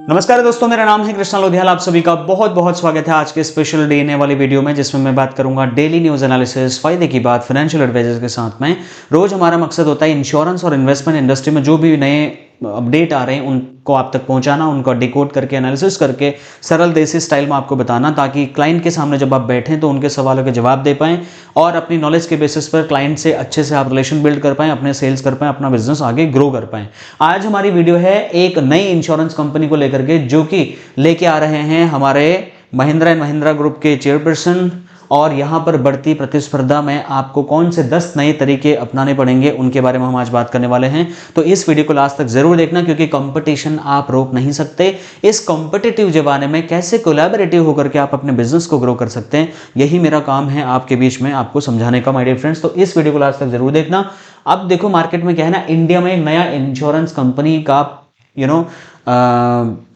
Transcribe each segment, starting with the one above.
नमस्कार दोस्तों, मेरा नाम है कृष्णा लोधियाला। आप सभी का बहुत बहुत स्वागत है आज के स्पेशल डे वाली वीडियो में, जिसमें मैं बात करूंगा डेली न्यूज एनालिसिस, फायदे की बात, फाइनेंशियल एडवाइजर्स के साथ में। रोज हमारा मकसद होता है इंश्योरेंस और इन्वेस्टमेंट इंडस्ट्री में जो भी नए अपडेट आ रहे हैं उनको आप तक पहुंचाना, उनको डिकोड करके एनालिसिस करके सरल देसी स्टाइल में आपको बताना, ताकि क्लाइंट के सामने जब आप बैठें तो उनके सवालों के जवाब दे पाएं और अपनी नॉलेज के बेसिस पर क्लाइंट से अच्छे से आप रिलेशन बिल्ड कर पाएं, अपने सेल्स कर पाएं, अपना बिजनेस आगे ग्रो कर पाएं। आज हमारी वीडियो है एक नई इंश्योरेंस कंपनी को लेकर के, जो कि लेके आ रहे हैं हमारे महिंद्रा एंड महिंद्रा ग्रुप के चेयरपर्सन, और यहां पर बढ़ती प्रतिस्पर्धा में आपको कौन से 10 नए तरीके अपनाने पड़ेंगे उनके बारे में हम आज बात करने वाले हैं। तो इस वीडियो को लास्ट तक जरूर देखना, क्योंकि कंपटीशन आप रोक नहीं सकते। इस कॉम्पिटिटिव जमाने में कैसे कोलैबोरेटिव होकर के आप अपने बिजनेस को ग्रो कर सकते हैं, यही मेरा काम है आपके बीच में आपको समझाने का, माय डियर फ्रेंड्स। तो इस वीडियो को लास्ट तक जरूर देखना। अब देखो, मार्केट में क्या है ना, इंडिया में एक नया इंश्योरेंस कंपनी का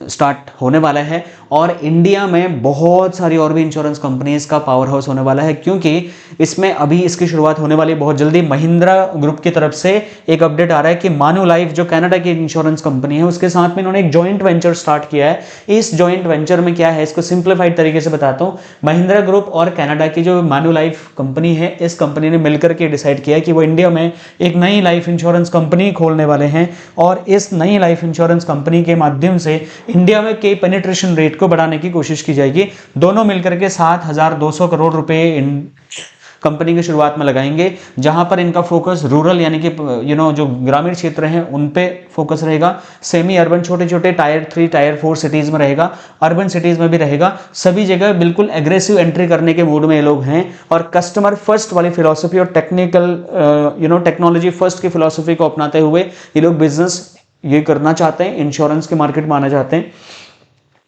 स्टार्ट होने वाला है, और इंडिया में बहुत सारी और भी इंश्योरेंस कंपनीज का पावर हाउस होने वाला है, क्योंकि इसमें अभी इसकी शुरुआत होने वाली है बहुत जल्दी। महिंद्रा ग्रुप की तरफ से एक अपडेट आ रहा है कि मानुलाइफ जो कनाडा की इंश्योरेंस कंपनी है, उसके साथ में इन्होंने एक जॉइंट वेंचर स्टार्ट किया है। इस जॉइंट वेंचर में क्या है, इसको सिंप्लीफाइड तरीके से बताता हूं। महिंद्रा ग्रुप और कनाडा की जो मानुलाइफ कंपनी है, इस कंपनी ने मिलकर के डिसाइड किया कि वो इंडिया में एक नई लाइफ इंश्योरेंस कंपनी खोलने वाले हैं, और इस नई लाइफ इंश्योरेंस कंपनी के माध्यम से इंडिया में के पेनिट्रेशन रेट को बढ़ाने की कोशिश की जाएगी। दोनों मिलकर के 7,200 करोड़ रुपए कंपनी की शुरुआत में लगाएंगे, जहां पर इनका फोकस रूरल यानी कि जो ग्रामीण क्षेत्र हैं उन पे फोकस रहेगा। सेमी अर्बन, छोटे छोटे टायर 3 टायर 4 सिटीज में रहेगा, अर्बन सिटीज में भी रहेगा। सभी जगह बिल्कुल एग्रेसिव एंट्री करने के मूड में ये लोग हैं, और कस्टमर फर्स्ट वाली फिलॉसफी और टेक्नोलॉजी फर्स्ट की फिलॉसफी को अपनाते हुए ये लोग बिजनेस ये करना चाहते हैं, इंश्योरेंस के मार्केट में आना चाहते हैं।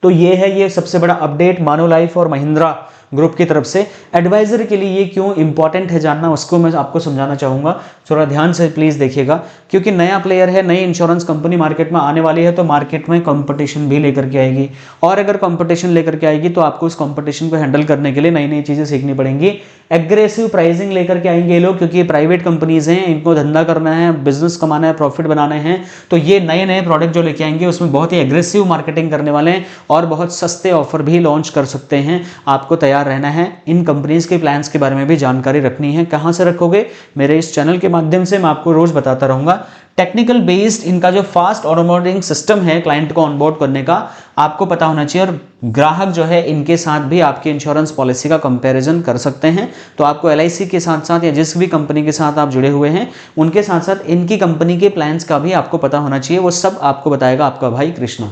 तो ये सबसे बड़ा अपडेट मानुलाइफ और महिंद्रा ग्रुप की तरफ से। एडवाइजर के लिए ये क्यों इंपॉर्टेंट है जानना, उसको मैं आपको समझाना चाहूंगा। थोड़ा ध्यान से प्लीज देखिएगा, क्योंकि नया प्लेयर है, नई इंश्योरेंस कंपनी मार्केट में आने वाली है, तो मार्केट में कंपटीशन भी लेकर के आएगी, और अगर कंपटीशन लेकर के आएगी तो आपको उस कंपटीशन को हैंडल करने के लिए नई नई चीजें सीखनी पड़ेंगी। एग्रेसिव प्राइसिंग लेकर के आएंगे ये लोग, क्योंकि ये प्राइवेट कंपनीज हैं, इनको धंधा करना है, बिजनेस कमाना है, प्रॉफिट बनाने हैं। तो ये नए नए प्रोडक्ट जो लेके आएंगे उसमें बहुत ही एग्रेसिव मार्केटिंग करने वाले हैं, और बहुत सस्ते ऑफर भी लॉन्च कर सकते हैं। आपको तैयार रहना है, इन कंपनीज के प्लान्स के बारे में भी जानकारी रखनी है। कहां से रखोगे? मेरे इस चैनल के माध्यम से मैं आपको रोज बताता रहूंगा। टेक्निकल बेस्ड इनका जो फास्ट ऑनबोर्डिंग सिस्टम है क्लाइंट को ऑनबोर्ड करने का, आपको पता होना चाहिए, और ग्राहक जो है इनके साथ भी आपकी इंश्योरेंस पॉलिसी का कंपैरिजन कर सकते हैं। तो आपको LIC के साथ साथ या जिस भी कंपनी के साथ आप जुड़े हुए हैं उनके साथ साथ इनकी कंपनी के प्लान्स का भी आपको पता होना चाहिए। वो सब आपको बताएगा आपका भाई कृष्णा।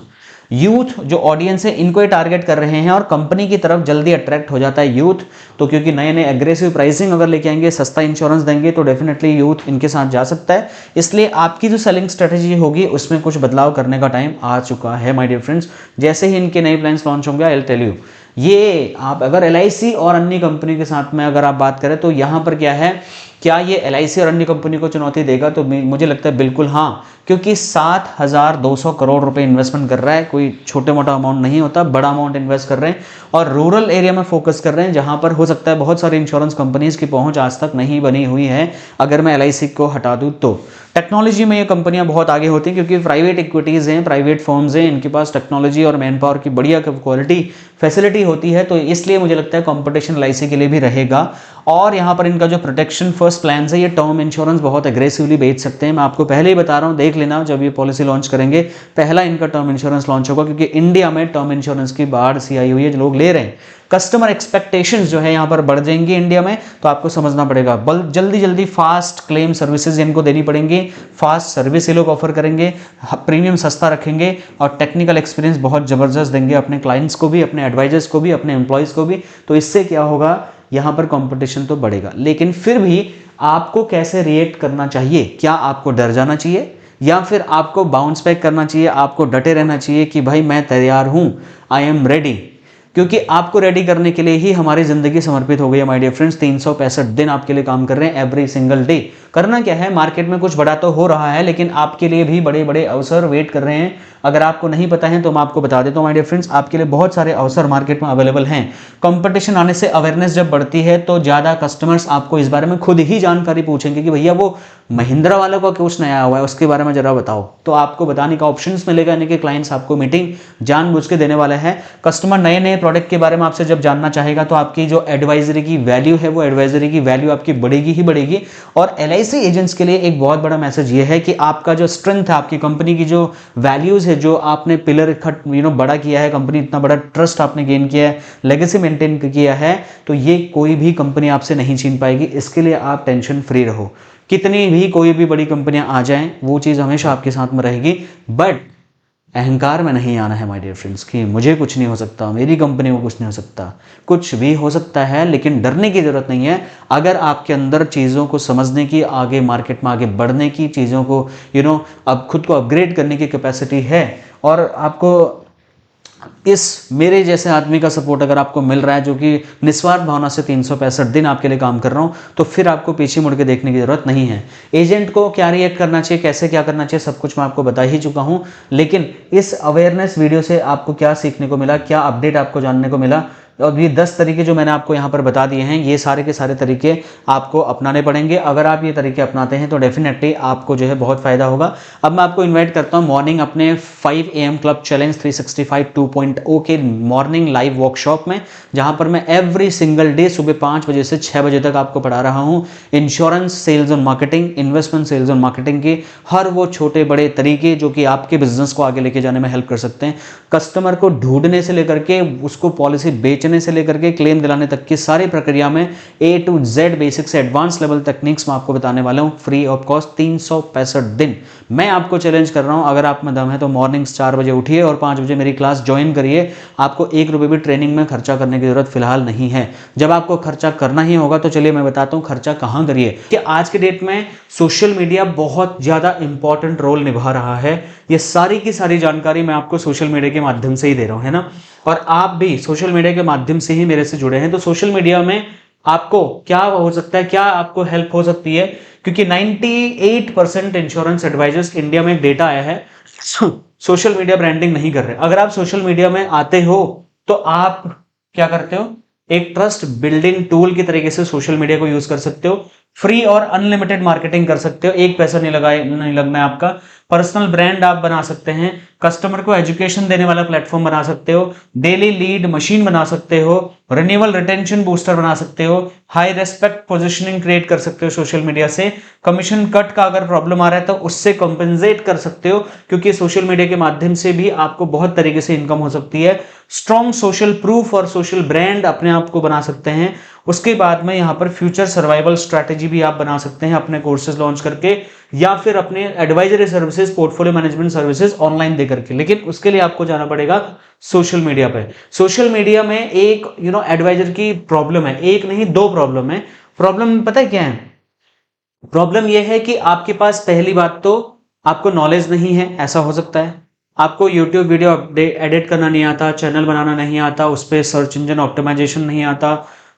यूथ जो ऑडियंस है इनको ही टारगेट कर रहे हैं, और कंपनी की तरफ जल्दी अट्रैक्ट हो जाता है यूथ। तो क्योंकि नए नए एग्रेसिव प्राइसिंग अगर लेके आएंगे, सस्ता इंश्योरेंस देंगे, तो डेफिनेटली यूथ इनके साथ जा सकता है। इसलिए आपकी जो सेलिंग स्ट्रेटेजी होगी उसमें कुछ बदलाव करने का टाइम आ चुका है माय डियर फ्रेंड्स। जैसे ही इनके नए प्लान्स लॉन्च होंगे, आई विल टेल यू। ये आप अगर LIC और अन्य कंपनी के साथ में अगर आप बात करें, तो यहां पर क्या है, क्या ये LIC और अन्य कंपनी को चुनौती देगा? तो मुझे लगता है बिल्कुल हाँ, क्योंकि 7,200 करोड़ रुपए इन्वेस्टमेंट कर रहा है। कोई छोटे मोटा अमाउंट नहीं होता, बड़ा अमाउंट इन्वेस्ट कर रहे हैं, और रूरल एरिया में फोकस कर रहे हैं, जहां पर हो सकता है बहुत सारी इंश्योरेंस कंपनीज की पहुंच आज तक नहीं बनी हुई है। अगर मैं LIC को हटा दूं तो टेक्नोलॉजी में ये कंपनियां बहुत आगे होती हैं, क्योंकि प्राइवेट इक्विटीज हैं, प्राइवेट फर्म्स हैं, इनके पास टेक्नोलॉजी और मैन पावर की बढ़िया क्वालिटी फैसिलिटी होती है। तो इसलिए मुझे लगता है कंपटीशन LIC के लिए भी रहेगा। और यहाँ पर इनका जो प्रोटेक्शन फर्स्ट प्लान है, ये टर्म इंश्योरेंस बहुत एग्रेसिवली बेच सकते हैं। मैं आपको पहले ही बता रहा हूँ, देख लेना जब ये पॉलिसी लॉन्च करेंगे, पहला इनका टर्म इंश्योरेंस लॉन्च होगा, क्योंकि इंडिया में टर्म इंश्योरेंस की बाढ़ सी आई हुई है, जो लोग ले रहे हैं। कस्टमर एक्सपेक्टेशंस जो है यहाँ पर बढ़ जाएंगी इंडिया में, तो आपको समझना पड़ेगा। जल्दी जल्दी फास्ट क्लेम सर्विसेज इनको देनी पड़ेंगी, फास्ट सर्विस ये लोग ऑफर करेंगे, प्रीमियम सस्ता रखेंगे, और टेक्निकल एक्सपीरियंस बहुत जबरदस्त देंगे अपने क्लाइंट्स को भी, अपने एडवाइजर्स को भी, अपने एम्प्लॉयज को भी। तो इससे क्या होगा, यहाँ पर कंपटीशन तो बढ़ेगा, लेकिन फिर भी आपको कैसे रिएक्ट करना चाहिए? क्या आपको डर जाना चाहिए, या फिर आपको बाउंस बैक करना चाहिए? आपको डटे रहना चाहिए कि भाई मैं तैयार हूं, आई एम रेडी। क्योंकि आपको रेडी करने के लिए ही हमारी जिंदगी समर्पित हो गई है माय डियर फ्रेंड्स। 365 दिन आपके लिए काम कर रहे हैं, एवरी सिंगल डे। करना क्या है, मार्केट में कुछ बड़ा तो हो रहा है लेकिन आपके लिए भी बड़े बड़े अवसर वेट कर रहे हैं। अगर आपको नहीं पता है तो मैं आपको बता देता हूँ माय डियर फ्रेंड्स, आपके लिए बहुत सारे अवसर मार्केट में अवेलेबल हैं। कंपटीशन आने से अवेयरनेस जब बढ़ती है तो ज़्यादा कस्टमर्स आपको इस बारे में खुद ही जानकारी पूछेंगे कि भैया वो महिंद्रा वालों का कुछ नया हुआ है उसके बारे में जरा बताओ, तो आपको बताने का ऑप्शंस मिलेगा, यानी कि क्लाइंट्स आपको मीटिंग जानबूझ के देने वाले हैं। कस्टमर नए नए प्रोडक्ट के बारे में आपसे जब जानना चाहेगा तो आपकी जो एडवाइजरी की वैल्यू है वो एडवाइजरी की वैल्यू आपकी बढ़ेगी ही बढ़ेगी। और LIC एजेंट्स के लिए एक बहुत बड़ा मैसेज ये है कि आपका जो स्ट्रेंथ है, आपकी कंपनी की जो वैल्यूज है, जो आपने पिलर बड़ा किया है, कंपनी इतना बड़ा ट्रस्ट आपने गेन किया है, लेगेसी मेंटेन किया है, तो ये कोई भी कंपनी आपसे नहीं छीन पाएगी। इसके लिए आप टेंशन फ्री रहो। कितनी भी कोई भी बड़ी कंपनियां आ जाएं वो चीज़ हमेशा आपके साथ में रहेगी, बट अहंकार में नहीं आना है माय डियर फ्रेंड्स कि मुझे कुछ नहीं हो सकता, मेरी कंपनी को कुछ नहीं हो सकता। कुछ भी हो सकता है लेकिन डरने की ज़रूरत नहीं है। अगर आपके अंदर चीज़ों को समझने की, आगे मार्केट में आगे बढ़ने की, चीज़ों को अब खुद को अपग्रेड करने की कैपेसिटी है और आपको इस मेरे जैसे आदमी का सपोर्ट अगर आपको मिल रहा है जो कि निस्वार्थ भावना से 365 दिन आपके लिए काम कर रहा हूं, तो फिर आपको पीछे मुड़ के देखने की जरूरत नहीं है। एजेंट को क्या रिएक्ट करना चाहिए, कैसे क्या करना चाहिए, सब कुछ मैं आपको बता ही चुका हूं। लेकिन इस अवेयरनेस वीडियो से आपको क्या सीखने को मिला, क्या अपडेट आपको जानने को मिला, और ये 10 तरीके जो मैंने आपको यहाँ पर बता दिए हैं, ये सारे के सारे तरीके आपको अपनाने पड़ेंगे। अगर आप ये तरीके अपनाते हैं तो डेफिनेटली आपको जो है बहुत फायदा होगा। अब मैं आपको इनवाइट करता हूँ मॉर्निंग अपने 5 AM क्लब चैलेंज 365 2.0 के मॉर्निंग लाइव वर्कशॉप में, जहाँ पर मैं एवरी सिंगल डे सुबह 5 बजे से 6 बजे तक आपको पढ़ा रहा हूँ इंश्योरेंस सेल्स और मार्केटिंग, इन्वेस्टमेंट सेल्स और मार्केटिंग के हर वो छोटे बड़े तरीके जो कि आपके बिजनेस को आगे लेके जाने में हेल्प कर सकते हैं। कस्टमर को ढूंढने से लेकर के उसको पॉलिसी बेचने से लेकर के क्लेम दिलाने तक की सारी प्रक्रिया में A to Z बेसिक से एडवांस लेवल टेक्निक्स मैं आपको बताने वाला हूं फ्री ऑफ कॉस्ट 365 दिन। मैं आपको चैलेंज कर रहा हूं, अगर आप में दम है तो मॉर्निंग्स 4 बजे उठिए और 5 बजे मेरी क्लास ज्वाइन करिए। आपको 1 रुपये भी ट्रेनिंग में खर्चा करने की जरूरत फिलहाल नहीं है। जब आपको खर्चा करना ही होगा तो चलिए मैं बताता हूं खर्चा कहां करिए। कि आज के डेट में सोशल मीडिया बहुत ज्यादा इंपॉर्टेंट रोल निभा रहा है। ये सारी की सारी जानकारी मैं आपको सोशल मीडिया के माध्यम से ही दे रहा हूं, है ना। और आप भी सोशल मीडिया के माध्यम से ही मेरे से जुड़े हैं, तो सोशल मीडिया में आपको क्या हो सकता है, क्या आपको हेल्प हो सकती है, क्योंकि 98% इंश्योरेंस एडवाइजर्स इंडिया में एक डेटा आया है सोशल मीडिया ब्रांडिंग नहीं कर रहे। अगर आप सोशल मीडिया में आते हो तो आप क्या करते हो, एक ट्रस्ट बिल्डिंग टूल की तरीके से सोशल मीडिया को यूज कर सकते हो। फ्री और अनलिमिटेड मार्केटिंग कर सकते हो, एक पैसा नहीं लगना है आपका। पर्सनल ब्रांड आप बना सकते हैं, कस्टमर को एजुकेशन देने वाला प्लेटफॉर्म बना सकते हो, डेली लीड मशीन बना सकते हो, रिन्यूअल रिटेंशन बूस्टर बना सकते हो, हाई रेस्पेक्ट पोजीशनिंग क्रिएट कर सकते हो सोशल मीडिया से। कमीशन कट का अगर प्रॉब्लम आ रहा है तो उससे कंपेंसेट कर सकते हो, क्योंकि सोशल मीडिया के माध्यम से भी आपको बहुत तरीके से इनकम हो सकती है। स्ट्रॉन्ग सोशल प्रूफ और सोशल ब्रांड अपने आप को बना सकते हैं। उसके बाद में यहाँ पर फ्यूचर सर्वाइवल स्ट्रैटेजी भी आप बना सकते हैं अपने कोर्सेज लॉन्च करके, या फिर अपने advisory services, portfolio management services online दे करके। लेकिन उसके लिए आपको जाना पड़ेगा सोशल मीडिया पे। सोशल मीडिया में एक एडवाइजर की प्रॉब्लम है, एक नहीं 2 प्रॉब्लम है। प्रॉब्लम पता है क्या है? प्रॉब्लम यह है कि आपके पास पहली बात तो आपको नॉलेज नहीं है, ऐसा हो सकता है। आपको YouTube वीडियो एडिट करना नहीं आता, चैनल बनाना नहीं आता, उस पर सर्च इंजन ऑप्टिमाइजेशन नहीं आता,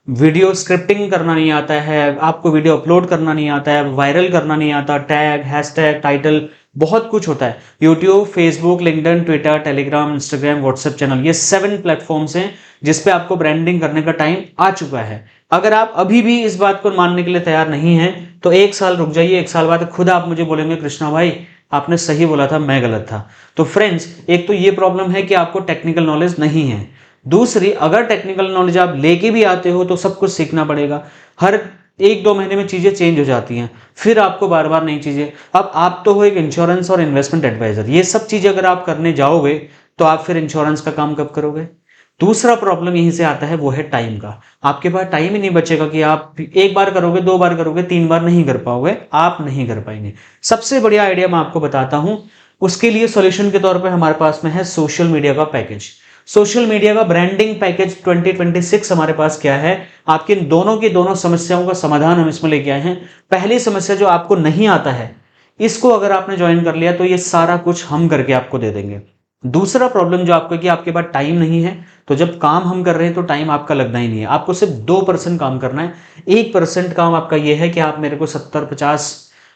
वीडियो स्क्रिप्टिंग करना नहीं आता है, आपको वीडियो अपलोड करना नहीं आता है, वायरल करना नहीं आता, टैग, हैशटैग, टाइटल, बहुत कुछ होता है। YouTube, Facebook, LinkedIn, Twitter, Telegram, Instagram, WhatsApp channel, ये 7 प्लेटफॉर्म्स हैं जिसपे आपको ब्रांडिंग करने का टाइम आ चुका है। अगर आप अभी भी इस बात को मानने के लिए तैयार नहीं हैं तो 1 साल रुक जाइए, 1 साल बाद खुद आप मुझे बोलेंगे कृष्णा भाई आपने सही बोला था, मैं गलत था। तो फ्रेंड्स, एक तो ये प्रॉब्लम है कि आपको टेक्निकल नॉलेज नहीं है। दूसरी, अगर टेक्निकल नॉलेज आप लेके भी आते हो तो सब कुछ सीखना पड़ेगा। हर 1-2 महीने में चीजें चेंज हो जाती हैं, फिर आपको बार बार नई चीजें। अब आप तो हो एक इंश्योरेंस और इन्वेस्टमेंट एडवाइजर, ये सब चीजें अगर आप करने जाओगे तो आप फिर इंश्योरेंस का काम कब करोगे? दूसरा प्रॉब्लम यहीं से आता है, वो है टाइम का। आपके पास टाइम ही नहीं बचेगा कि आप 1 बार करोगे, 2 बार करोगे, 3 बार नहीं कर पाओगे, आप नहीं कर पाएंगे। सबसे बढ़िया आइडिया मैं आपको बताता हूं, उसके लिए सॉल्यूशन के तौर पे हमारे पास में है सोशल मीडिया का पैकेज। सोशल मीडिया का ब्रांडिंग पैकेज 2026 हमारे पास क्या है, आपके दोनों की दोनों समस्याओं का समाधान हम इसमें लेके आए हैं। पहली समस्या जो आपको नहीं आता है, इसको अगर आपने ज्वाइन कर लिया तो ये सारा कुछ हम करके आपको दे देंगे। दूसरा प्रॉब्लम जो आपको कि आपके पास टाइम नहीं है, तो जब काम हम कर रहे हैं तो टाइम आपका लगना ही नहीं है। आपको सिर्फ 2% काम करना है। 1% काम आपका यह है कि आप मेरे को 70-50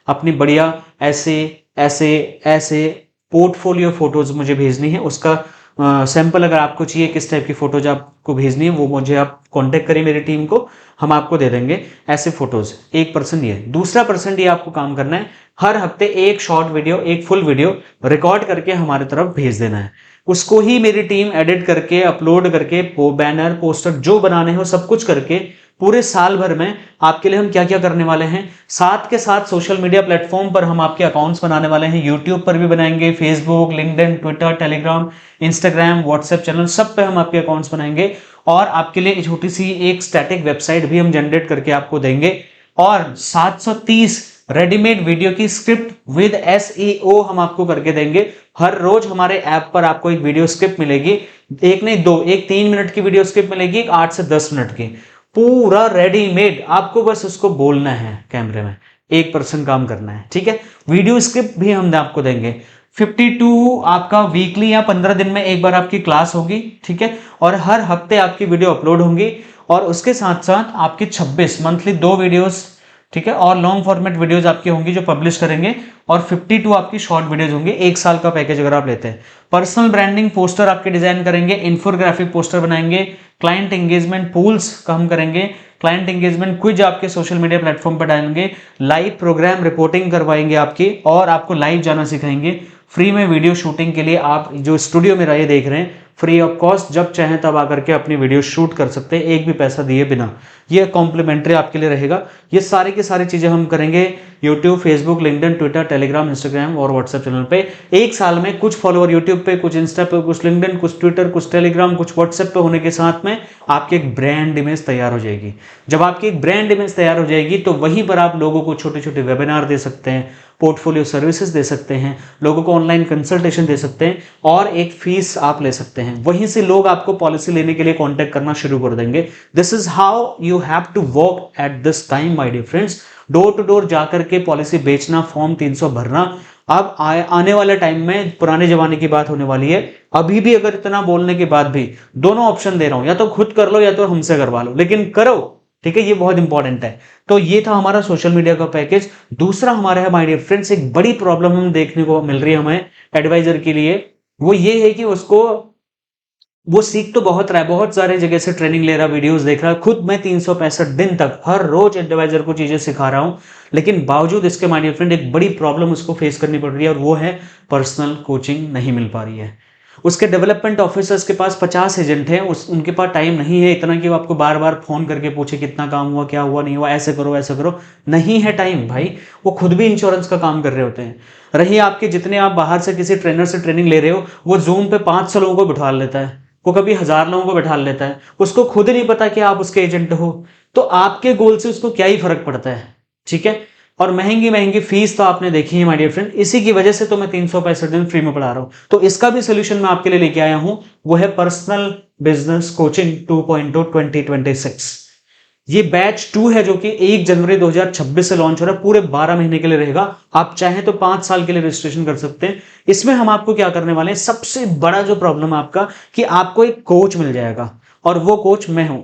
अपनी बढ़िया ऐसे ऐसे ऐसे पोर्टफोलियो फोटोज मुझे भेजनी है। उसका सैंपल अगर आपको चाहिए किस टाइप की फोटोज आपको भेजनी है वो मुझे आप कांटेक्ट करिए मेरी टीम को, हम आपको दे देंगे ऐसे फोटोज। 1% ये। दूसरा परसेंट ये आपको काम करना है, हर हफ्ते एक शॉर्ट वीडियो, एक फुल वीडियो रिकॉर्ड करके हमारे तरफ भेज देना है। उसको ही मेरी टीम एडिट करके अपलोड करके बैनर पोस्टर जो बनाने हो सब कुछ करके पूरे साल भर में आपके लिए हम क्या क्या करने वाले हैं। साथ के साथ सोशल मीडिया प्लेटफॉर्म पर हम आपके अकाउंट्स बनाने वाले हैं, यूट्यूब पर भी बनाएंगे, Facebook, LinkedIn, Twitter, Telegram, Instagram, WhatsApp channel सब पे हम आपके अकाउंट्स बनाएंगे। और आपके लिए छोटी सी एक स्टैटिक वेबसाइट भी हम जनरेट करके आपको देंगे। और 730 रेडीमेड वीडियो की स्क्रिप्ट विद SEO हम आपको करके देंगे। हर रोज हमारे ऐप पर आपको एक वीडियो स्क्रिप्ट मिलेगी, एक नहीं दो, एक 3 मिनट की वीडियो स्क्रिप्ट मिलेगी, एक 8 से 10 मिनट की, पूरा रेडीमेड। आपको बस उसको बोलना है कैमरे में, 1% काम करना है, ठीक है। वीडियो स्क्रिप्ट भी हम आपको देंगे। 52 आपका वीकली या 15 दिन में एक बार आपकी क्लास होगी, ठीक है। और हर हफ्ते आपकी वीडियो अपलोड होंगी। और उसके साथ साथ आपकी 26 मंथली 2 वीडियोस, ठीक है, और लॉन्ग फॉर्मेट वीडियोस आपकी होंगी जो पब्लिश करेंगे। और 52 आपकी शॉर्ट वीडियोस होंगी, 1 साल का पैकेज अगर आप लेते हैं। पर्सनल ब्रांडिंग पोस्टर आपके डिजाइन करेंगे, इन्फोग्राफिक पोस्टर बनाएंगे, क्लाइंट एंगेजमेंट पूल्स का हम करेंगे, क्लाइंट एंगेजमेंट क्विज आपके सोशल मीडिया प्लेटफॉर्म पर डालेंगे, लाइव प्रोग्राम रिपोर्टिंग करवाएंगे आपकी, और आपको लाइव जाना सिखाएंगे। फ्री में वीडियो शूटिंग के लिए आप जो स्टूडियो मेरा ये देख रहे हैं, फ्री ऑफ कॉस्ट, जब चाहें तब आकर के अपनी वीडियो शूट कर सकते हैं, एक भी पैसा दिए बिना। ये कॉम्प्लीमेंट्री आपके लिए रहेगा। ये सारी की सारी चीजें हम करेंगे YouTube, Facebook, LinkedIn, Twitter, Telegram, Instagram और व्हाट्सएप चैनल पे। एक साल में कुछ फॉलोअर यूट्यूब पे, कुछ इंस्टा पे, कुछ लिंक्डइन, कुछ ट्विटर, कुछ टेलीग्राम, कुछ व्हाट्सएप पे होने के साथ में आपकी एक ब्रांड इमेज तैयार हो जाएगी। जब आपकी एक ब्रांड इमेज तैयार हो जाएगी तो वहीं पर आप लोगों को छोटे छोटे वेबिनार दे सकते हैं, पोर्टफोलियो सर्विसेज दे सकते हैं, लोगों को ऑनलाइन कंसल्टेशन दे सकते हैं, और एक फीस आप ले सकते हैं। वहीं से लोग आपको पॉलिसी लेने के लिए कांटेक्ट करना शुरू कर देंगे। This is how you have to work at this time my dear friends. Door to door जाकर के पॉलिसी बेचना, फॉर्म 300 भरना, अब आने वाले टाइम में पुराने जमाने की बात होने वाली है। अभी भी अगर इतना बोलने के बाद भी दोनों ऑप्शन दे रहा हूं, या तो खुद कर लो या तो हमसे करवा लो, लेकिन करो, ठीक है। ये बहुत इंपॉर्टेंट है। तो ये था हमारा सोशल मीडिया का पैकेज। दूसरा हमारा है माय डियर फ्रेंड्स, एक बड़ी प्रॉब्लम हम देखने को मिल रही है हमें एडवाइजर के लिए, वो ये है कि वो सीख तो बहुत रहा है, बहुत सारे जगह से ट्रेनिंग ले रहा, वीडियोस देख रहा है। खुद मैं 365 दिन तक हर रोज एडवाइजर को चीजें सिखा रहा हूं, लेकिन बावजूद इसके माय डियर फ्रेंड एक बड़ी प्रॉब्लम उसको फेस करनी पड़ रही है, और वो है पर्सनल कोचिंग नहीं मिल पा रही है। उसके डेवलपमेंट ऑफिसर्स के पास 50 एजेंट हैं, उनके पास टाइम नहीं है इतना कि वो आपको बार बार फोन करके पूछे कितना काम हुआ, क्या हुआ, नहीं हुआ, ऐसे करो ऐसे करो। नहीं है टाइम भाई, वो खुद भी इंश्योरेंस का काम कर रहे होते हैं। रही आपके जितने आप बाहर से किसी ट्रेनर से ट्रेनिंग ले रहे हो, वो जूम पे 500 लोगों को बिठा लेता है, वो कभी 1000 लोगों को बैठा लेता है, उसको खुद नहीं पता कि आप उसके एजेंट हो। तो आपके गोल से उसको क्या ही फर्क पड़ता है, ठीक है। और महंगी महंगी फीस तो आपने देखी है माय डियर फ्रेंड, इसी की वजह से तो मैं 365 दिन फ्री में पढ़ा रहा हूं। तो इसका भी सोल्यूशन मैं आपके लिए लेके आया हूं, वो है पर्सनल बिजनेस कोचिंग 2.0 2026। ये बैच 2 है जो कि 1 जनवरी 2026 से लॉन्च हो रहा है, पूरे 12 महीने के लिए रहेगा। आप चाहें तो 5 साल के लिए रजिस्ट्रेशन कर सकते हैं। इसमें हम आपको क्या करने वाले हैं, सबसे बड़ा जो प्रॉब्लम है आपका, कि आपको एक कोच मिल जाएगा, और वो कोच मैं हूं।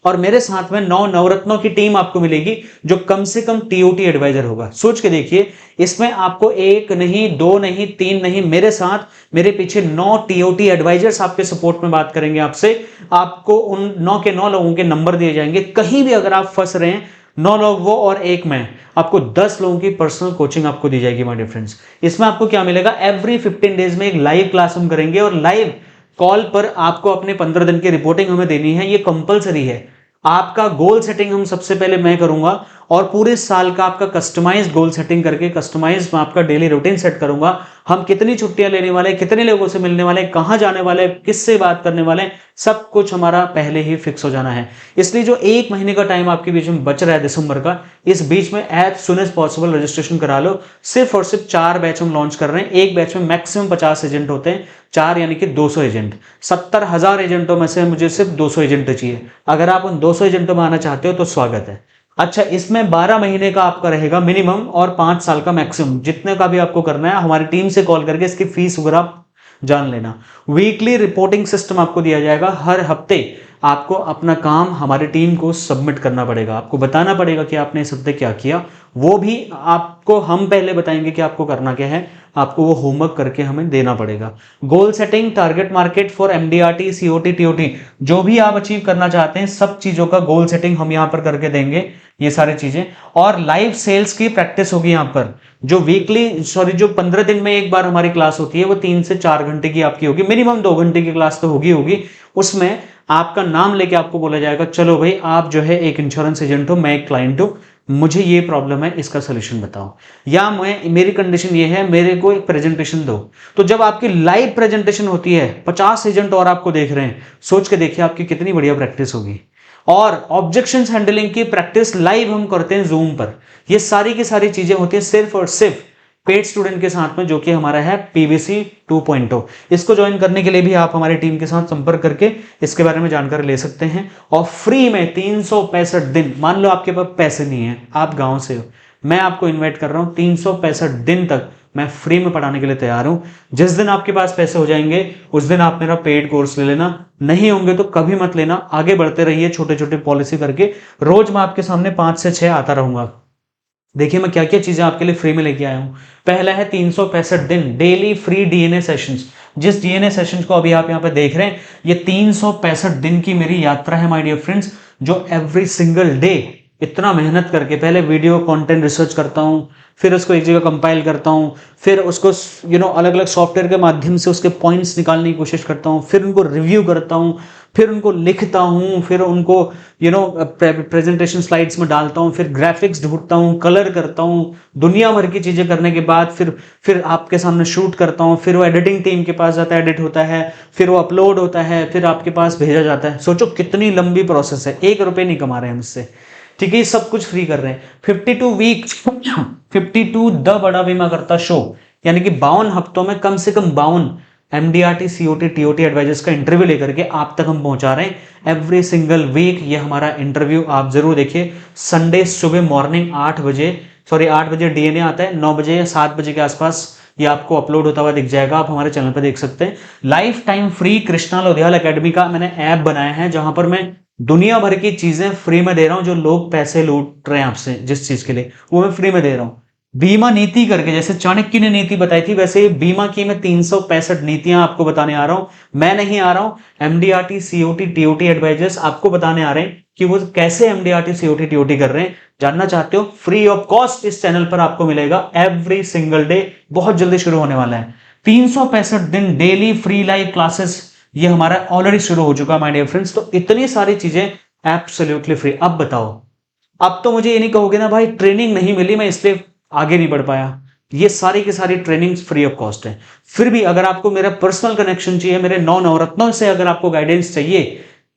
और मेरे साथ में 9 नवरत्नों की टीम आपको मिलेगी, जो कम से कम टीओटी एडवाइजर होगा। सोच के देखिए, इसमें आपको 1 नहीं, 2 नहीं, 3 नहीं, मेरे साथ मेरे पीछे 9 टीओटी एडवाइजर्स आपके सपोर्ट में बात करेंगे आपसे। आपको उन 9 के 9 लोगों के नंबर दिए जाएंगे। कहीं भी अगर आप फंस रहे हैं, 9 लोग वो और 1 मैं, आपको 10 लोगों की पर्सनल कोचिंग आपको दी जाएगी माय डियर फ्रेंड्स। इसमें आपको क्या मिलेगा, एवरी 15 डेज में एक लाइव क्लास हम करेंगे, और लाइव कॉल पर आपको अपने 15 दिन की रिपोर्टिंग हमें देनी है। ये कंपलसरी है। आपका गोल सेटिंग हम सबसे पहले मैं करूंगा, और पूरे साल का आपका कस्टमाइज गोल सेटिंग करके कस्टमाइज मैं आपका डेली रूटीन सेट करूंगा। हम कितनी छुट्टियां लेने वाले, कितने लोगों से मिलने वाले, कहां जाने वाले, किससे बात करने वाले, सब कुछ हमारा पहले ही फिक्स हो जाना है। इसलिए जो 1 महीने का टाइम आपके बीच में बच रहा है दिसंबर का, इस बीच में as soon as possible registration करा लो। सिर्फ और सिर्फ 4 बैच हम लॉन्च कर रहे हैं। एक बैच में मैक्सिमम 50 एजेंट होते हैं, 4 यानी कि 200 एजेंट। 70,000 एजेंटों में से मुझे सिर्फ 200 एजेंट चाहिए। अगर आप उन 200 एजेंटों में आना चाहते हो तो स्वागत है। अच्छा, इसमें 12 महीने का आपका रहेगा मिनिमम, और 5 साल का मैक्सिमम। जितने का भी आपको करना है, हमारी टीम से कॉल करके इसकी फीस वगैरह आप जान लेना। वीकली रिपोर्टिंग सिस्टम आपको दिया जाएगा। हर हफ्ते आपको अपना काम हमारी टीम को सबमिट करना पड़ेगा, आपको बताना पड़ेगा कि आपने इस हफ्ते क्या किया। वो भी आपको हम पहले बताएंगे कि आपको करना क्या है, आपको वो होमवर्क करके हमें देना पड़ेगा। Goal setting, target market for MDRT, COT, TOT, जो भी आप अचीव करना चाहते हैं सब चीजों का गोल सेटिंग हम यहाँ पर करके देंगे, ये सारी चीजें। और लाइव सेल्स की प्रैक्टिस होगी यहाँ पर, जो जो 15 दिन में एक बार हमारी क्लास होती है, वो 3 से 4 घंटे की आपकी होगी, मिनिमम 2 घंटे की क्लास तो होगी। उसमें आपका नाम लेके आपको बोला जाएगा, चलो भाई आप जो है एक इंश्योरेंस एजेंट हो, मैं एक क्लाइंट हूं, मुझे ये प्रॉब्लम है, इसका सोल्यूशन बताओ, या मेरी कंडीशन ये है, मेरे को एक प्रेजेंटेशन दो। तो जब आपकी लाइव प्रेजेंटेशन होती है, 50 एजेंट और आपको देख रहे हैं, सोच के देखिए आपकी कितनी बढ़िया प्रैक्टिस होगी। और ऑब्जेक्शंस हैंडलिंग की प्रैक्टिस लाइव हम करते हैं जूम पर। ये सारी की सारी चीजें होती है सिर्फ और सिर्फ पेड स्टूडेंट के साथ में, जो कि हमारा है पीवीसी 2.0। इसको ज्वाइन करने के लिए भी आप हमारी टीम के साथ संपर्क करके इसके बारे में जानकारी ले सकते हैं। और फ्री में 365 दिन, मान लो आपके पास पैसे नहीं है, आप गांव से हो, मैं आपको इन्वाइट कर रहा हूं, 365 दिन तक मैं फ्री में पढ़ाने के लिए तैयार हूं। जिस दिन आपके पास पैसे हो जाएंगे उस दिन आप मेरा पेड कोर्स ले लेना, नहीं होंगे तो कभी मत लेना। आगे बढ़ते रहिए छोटे छोटे पॉलिसी करके, रोज मैं आपके सामने 5 से 6 आता रहूंगा। देखिए मैं क्या क्या चीजें आपके लिए फ्री में लेके आया हूं। पहला है 365 दिन डेली फ्री डीएनए सेशंस। जिस डीएनए सेशंस को अभी आप यहां पे देख रहे हैं, ये 365 दिन की मेरी यात्रा है माय डियर फ्रेंड्स, जो एवरी सिंगल डे इतना मेहनत करके पहले वीडियो कंटेंट रिसर्च करता हूं, फिर उसको एक जगह कंपाइल करता हूं, फिर उसको अलग अलग सॉफ्टवेयर के माध्यम से उसके पॉइंट्स निकालने की कोशिश करता हूं, फिर उनको रिव्यू करता हूं, फिर उनको लिखता हूं, फिर उनको प्रेजेंटेशन स्लाइड्स में डालता हूं, फिर ग्राफिक्स ढूंढता हूं, कलर करता हूं, दुनिया भर की चीजें करने के बाद फिर आपके सामने शूट करता हूं, फिर वो एडिटिंग टीम के पास जाता है, एडिट होता है, फिर वो अपलोड होता है, फिर आपके पास भेजा जाता है। सोचो कितनी लंबी प्रोसेस है, 1 रुपए नहीं कमा रहे हैं मुझसे, ठीक है, ये सब कुछ फ्री कर रहे हैं। 52 वीक 52 द बड़ा बीमा करता शो, यानी कि 52 हफ्तों में कम से कम 52 एमडीआरटी, सीओटी, टीओटी एडवाइजर्स का इंटरव्यू लेकर के आप तक हम पहुंचा रहे हैं एवरी सिंगल वीक। ये हमारा इंटरव्यू आप जरूर देखिए। संडे सुबह मॉर्निंग 8 बजे 8 बजे डीएनए आता है, 9 बजे या 7 बजे के आसपास ये आपको अपलोड होता हुआ दिख जाएगा, आप हमारे चैनल पर देख सकते हैं। Life time free Krishna Lodhiyal academy का मैंने ऐप बनाया है, जहां पर मैं दुनिया भर की चीजें फ्री में दे रहा हूं। जो लोग पैसे लूट रहे हैं आपसे जिस चीज के लिए, वो मैं फ्री में दे रहा हूं। बीमा नीति करके, जैसे चाणक्य ने नीति बताई थी, वैसे बीमा की मैं 365 नीतियां आपको बताने आ रहा हूं। मैं नहीं आ रहा हूं, एमडीआरटी, सीओटी, टीओटी एडवाइजर्स आपको बताने आ रहे हैं कि वो कैसे एमडीआरटी, सीओटी, टीओटी कर रहे हैं। जानना चाहते हो? फ्री ऑफ कॉस्ट इस चैनल पर आपको मिलेगा एवरी सिंगल डे, बहुत जल्दी शुरू होने वाला है। 365 दिन डेली फ्री लाइव क्लासेस, ये हमारा ऑलरेडी शुरू हो चुका माय डियर फ्रेंड्स। तो इतनी सारी चीजें एब्सोल्युटली फ्री। अब बताओ, अब तो मुझे ये नहीं कहोगे ना भाई ट्रेनिंग नहीं मिली, मैं इसलिए आगे नहीं बढ़ पाया। ये सारी की सारी ट्रेनिंग फ्री ऑफ कॉस्ट है। फिर भी अगर आपको मेरा पर्सनल कनेक्शन चाहिए, मेरे 9 नवरत्नों से अगर आपको गाइडेंस चाहिए,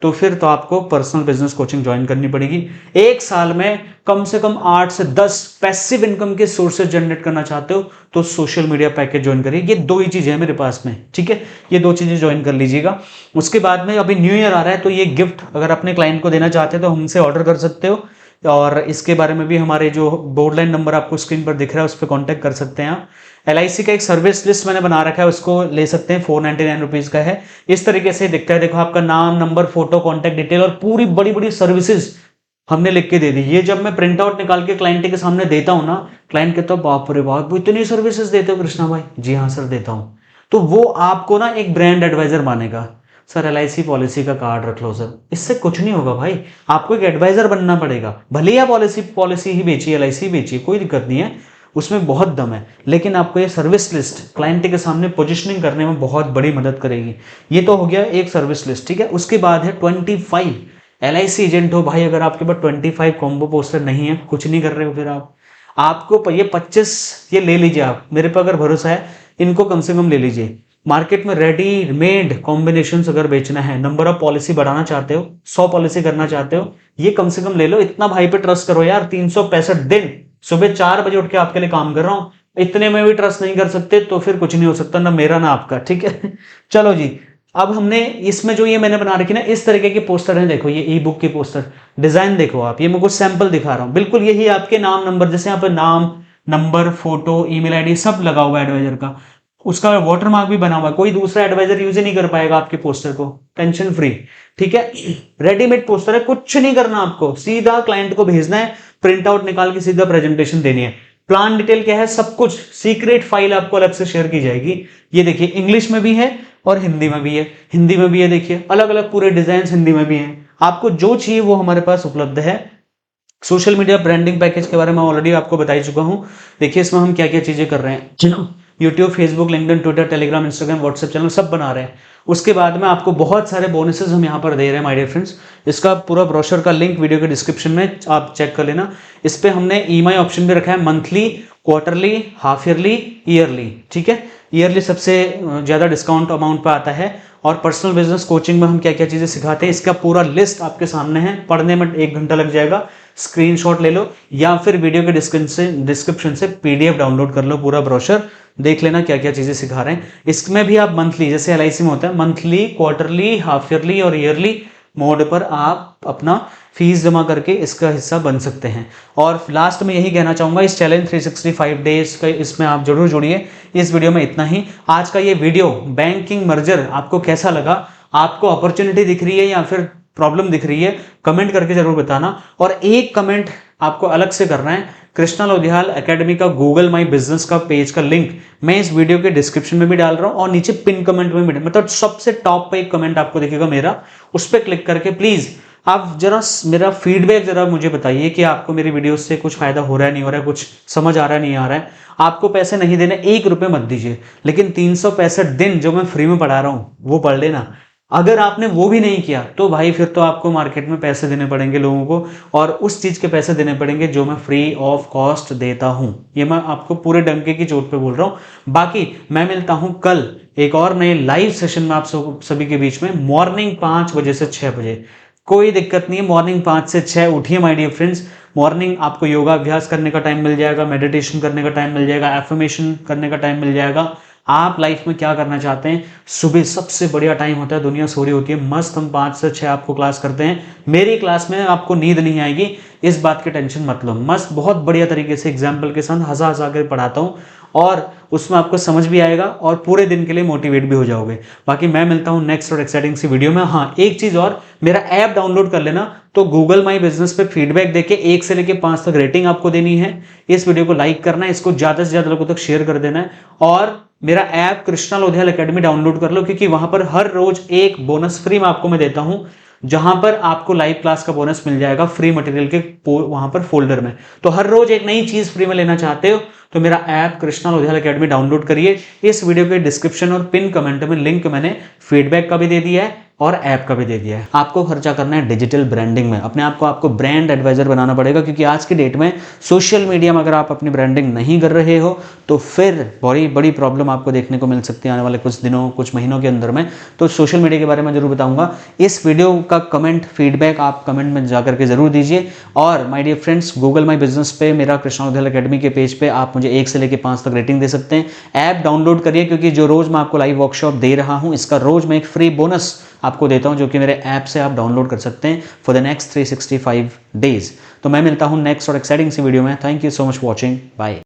तो फिर तो आपको पर्सनल बिजनेस कोचिंग ज्वाइन करनी पड़ेगी। 1 साल में कम से कम 8 से 10 पैसिव इनकम के सोर्सेज जनरेट करना चाहते हो तो सोशल मीडिया पैकेज ज्वाइन करिए। ये 2 ही चीजें हैं मेरे पास में, ठीक है, ये 2 चीजें ज्वाइन कर लीजिएगा। उसके बाद में अभी न्यू ईयर आ रहा है, तो ये गिफ्ट अगर अपने क्लाइंट को देना चाहते हो तो हमसे ऑर्डर कर सकते हो। और इसके बारे में भी हमारे जो बोर्ड लाइन नंबर आपको स्क्रीन पर दिख रहा है उस पर कॉन्टैक्ट कर सकते हैं आप। LIC का एक सर्विस लिस्ट मैंने बना रखा है, उसको ले सकते हैं, 499 रुपीज का है। इस तरीके से दिखता है, देखो आपका नाम, नंबर, फोटो, कॉन्टैक्ट डिटेल और पूरी बड़ी बड़ी सर्विसेज हमने लिख के दे दी। ये जब मैं प्रिंट आउट निकाल के क्लाइंट के सामने देता हूँ ना, क्लाइंट कहता है बाप रे बाप, वो इतनी सर्विसेज देते हो कृष्णा भाई? जी हाँ सर देता हूँ। तो वो आपको ना एक ब्रांड एडवाइजर मानेगा। सर LIC पॉलिसी का कार्ड रख लो सर, इससे कुछ नहीं होगा भाई, आपको एक एडवाइजर बनना पड़ेगा। भले ही आप पॉलिसी ही बेचिए, LIC बेचिए, कोई दिक्कत नहीं है, उसमें बहुत दम है, लेकिन आपको ये सर्विस लिस्ट क्लाइंट के सामने पोजिशनिंग करने में बहुत बड़ी मदद करेगी। ये तो हो गया एक सर्विस लिस्ट, ठीक है। उसके बाद है 25 LIC एजेंट हो भाई, अगर आपके पास 25 कॉम्बो पोस्टर नहीं है, कुछ नहीं कर रहे हो, फिर आपको ये 25 ये ले लीजिए आप, मेरे पे अगर भरोसा है, इनको कम से कम ले लीजिए। मार्केट में रेडीमेड कॉम्बिनेशन अगर बेचना है, नंबर ऑफ पॉलिसी बढ़ाना चाहते हो, 100 पॉलिसी करना चाहते हो, ये कम से कम ले लो। इतना भाई पे ट्रस्ट करो यार, 365 दिन सुबह 4 बजे उठ के आपके लिए काम कर रहा हूं, इतने में भी ट्रस्ट नहीं कर सकते तो फिर कुछ नहीं हो सकता, ना मेरा ना आपका, ठीक है। चलो जी, अब हमने इसमें जो ये मैंने बना रखी ना, इस तरीके के पोस्टर हैं, देखो ये ई बुक के पोस्टर डिजाइन देखो आप, ये मैं कुछ सैंपल दिखा रहा हूं, बिल्कुल यही आपके नाम नंबर, जैसे यहाँ पे नाम, नंबर, फोटो, ईमेल आईडी सब लगा हुआ है एडवाइजर का। उसका वाटरमार्क भी बना हुआ है, कोई दूसरा एडवाइजर यूज ही नहीं कर पाएगा आपके पोस्टर को, टेंशन फ्री। ठीक है, रेडीमेड पोस्टर है, कुछ नहीं करना आपको, सीधा क्लाइंट को भेजना है, प्रिंट आउट निकाल के सीधा प्रेजेंटेशन देनी है। प्लान डिटेल क्या है, सब कुछ सीक्रेट फाइल आपको अलग से शेयर की जाएगी। ये देखिए इंग्लिश में भी है और हिंदी में भी है, हिंदी में भी है देखिए अलग अलग पूरे डिजाइन हिंदी में भी हैं। आपको जो चाहिए वो हमारे पास उपलब्ध है। सोशल मीडिया ब्रांडिंग पैकेज के बारे में ऑलरेडी आपको बता ही चुका हूं। देखिए इसमें हम क्या क्या चीजें कर रहे हैं, YouTube, Facebook, LinkedIn, Twitter, Telegram, Instagram, WhatsApp channel सब बना रहे हैं। उसके बाद में आपको बहुत सारे बोनसेस हम यहाँ पर दे रहे हैं माय डियर फ्रेंड्स। इसका पूरा ब्रोशर का लिंक वीडियो के डिस्क्रिप्शन में आप चेक कर लेना। इस पे हमने ईएमआई ऑप्शन भी रखा है, monthly, quarterly, half yearly, yearly. ठीक है, ईयरली सबसे ज्यादा डिस्काउंट अमाउंट पे आता है। और पर्सनल बिजनेस कोचिंग में हम क्या क्या चीजें सिखाते हैं इसका पूरा लिस्ट आपके सामने है, पढ़ने में 1 घंटा लग जाएगा। स्क्रीनशॉट ले लो या फिर वीडियो के डिस्क्रिप्शन से पीडीएफ डाउनलोड कर लो, पूरा ब्रोशर देख लेना क्या क्या चीजें सिखा रहे हैं। इसमें भी आप मंथली, जैसे एलआईसी में होता है मंथली, क्वार्टरली, हाफ ईयरली और ईयरली मोड पर आप अपना फीस जमा करके इसका हिस्सा बन सकते हैं। और लास्ट में यही कहना चाहूंगा, इस चैलेंज 365 डेज का इसमें आप जरूर जुड़िए। इस वीडियो में इतना ही। आज का ये वीडियो बैंकिंग मर्जर आपको कैसा लगा, आपको अपॉर्चुनिटी दिख रही है या फिर प्रॉब्लम दिख रही है, कमेंट करके जरूर बताना। और एक कमेंट आपको अलग से करना है, कृष्णा लोधियाल एकेडमी का गूगल माई बिजनेस का पेज का लिंक मैं इस वीडियो के डिस्क्रिप्शन में भी डाल रहा हूं और नीचे पिन कमेंट में भी, मतलब सबसे टॉप पे एक कमेंट आपको दिखेगा मेरा, उस पर क्लिक करके प्लीज आप जरा मेरा फीडबैक जरा मुझे बताइए कि आपको मेरी वीडियो से कुछ फायदा हो रहा है, नहीं हो रहा है, कुछ समझ आ रहा है, नहीं आ रहा है। आपको पैसे नहीं देने, 1 रुपए मत दीजिए, लेकिन 365 दिन जो मैं फ्री में पढ़ा रहा हूं वो पढ़ लेना। अगर आपने वो भी नहीं किया तो भाई फिर तो आपको मार्केट में पैसे देने पड़ेंगे लोगों को, और उस चीज के पैसे देने पड़ेंगे जो मैं फ्री ऑफ कॉस्ट देता हूं। ये मैं आपको पूरे डंके की चोट पे बोल रहा हूं। बाकी मैं मिलता हूं कल एक और नए लाइव सेशन में आप सभी के बीच में, मॉर्निंग 5 बजे से 6 बजे। कोई दिक्कत नहीं है, मॉर्निंग 5 से 6 उठिए माय डियर फ्रेंड्स। मॉर्निंग आपको योगा अभ्यास करने का टाइम मिल जाएगा, मेडिटेशन करने का टाइम मिल जाएगा, एफर्मेशन करने का टाइम मिल जाएगा। आप लाइफ में क्या करना चाहते हैं, सुबह सबसे बढ़िया टाइम होता है, दुनिया सो रही होती है, मस्त हम 5 से 6 आपको क्लास करते हैं। मेरी क्लास में आपको नींद नहीं आएगी, इस बात की टेंशन मत लो। मस्त बहुत बढ़िया तरीके से एग्जाम्पल के साथ हंसा हंसा कर पढ़ाता हूँ और उसमें आपको समझ भी आएगा और पूरे दिन के लिए मोटिवेट भी हो जाओगे। बाकी मैं मिलता हूं नेक्स्ट और एक्साइटिंग सी वीडियो में। हाँ, एक चीज और, मेरा ऐप डाउनलोड कर लेना, तो गूगल माई बिजनेस पे फीडबैक देके 1 से लेके 5 तक रेटिंग आपको देनी है। इस वीडियो को लाइक करना है, इसको ज्यादा से ज्यादा लोगों तक शेयर कर देना है। और मेरा app Krishna Lodhiyal academy download कर लो, क्योंकि वहां पर हर रोज एक बोनस फ्री में आपको मैं देता हूं, जहां पर आपको लाइव क्लास का बोनस मिल जाएगा फ्री मटेरियल के वहां पर फोल्डर में। तो हर रोज एक नई चीज फ्री में लेना चाहते हो तो मेरा app Krishna Lodhiyal academy download करिए। इस वीडियो के डिस्क्रिप्शन और पिन कमेंट में लिंक मैंने फीडबैक का भी दे दिया है और ऐप का भी दे दिया है। आपको खर्चा करना है डिजिटल ब्रांडिंग में, अपने आप को आपको ब्रांड एडवाइजर बनाना पड़ेगा, क्योंकि आज की डेट में सोशल मीडिया में अगर आप अपनी ब्रांडिंग नहीं कर रहे हो तो फिर बड़ी बड़ी प्रॉब्लम आपको देखने को मिल सकती है आने वाले कुछ दिनों, कुछ महीनों के अंदर में। तो सोशल मीडिया के बारे में जरूर बताऊंगा। इस वीडियो का कमेंट फीडबैक आप कमेंट में जाकर के जरूर दीजिए। और my dear friends, Google my business पे मेरा कृष्णा लोधियाल एकेडमी के पेज पे आप मुझे 1 से लेकर 5 तक रेटिंग दे सकते हैं। ऐप डाउनलोड करिए, क्योंकि जो रोज मैं आपको लाइव वर्कशॉप दे रहा हूं, इसका रोज मैं एक फ्री बोनस आपको देता हूं, जो कि मेरे ऐप से आप डाउनलोड कर सकते हैं फॉर द नेक्स्ट 365 डेज। तो मैं मिलता हूं नेक्स्ट और एक्साइटिंग सी वीडियो में। Thank you so much for watching, bye.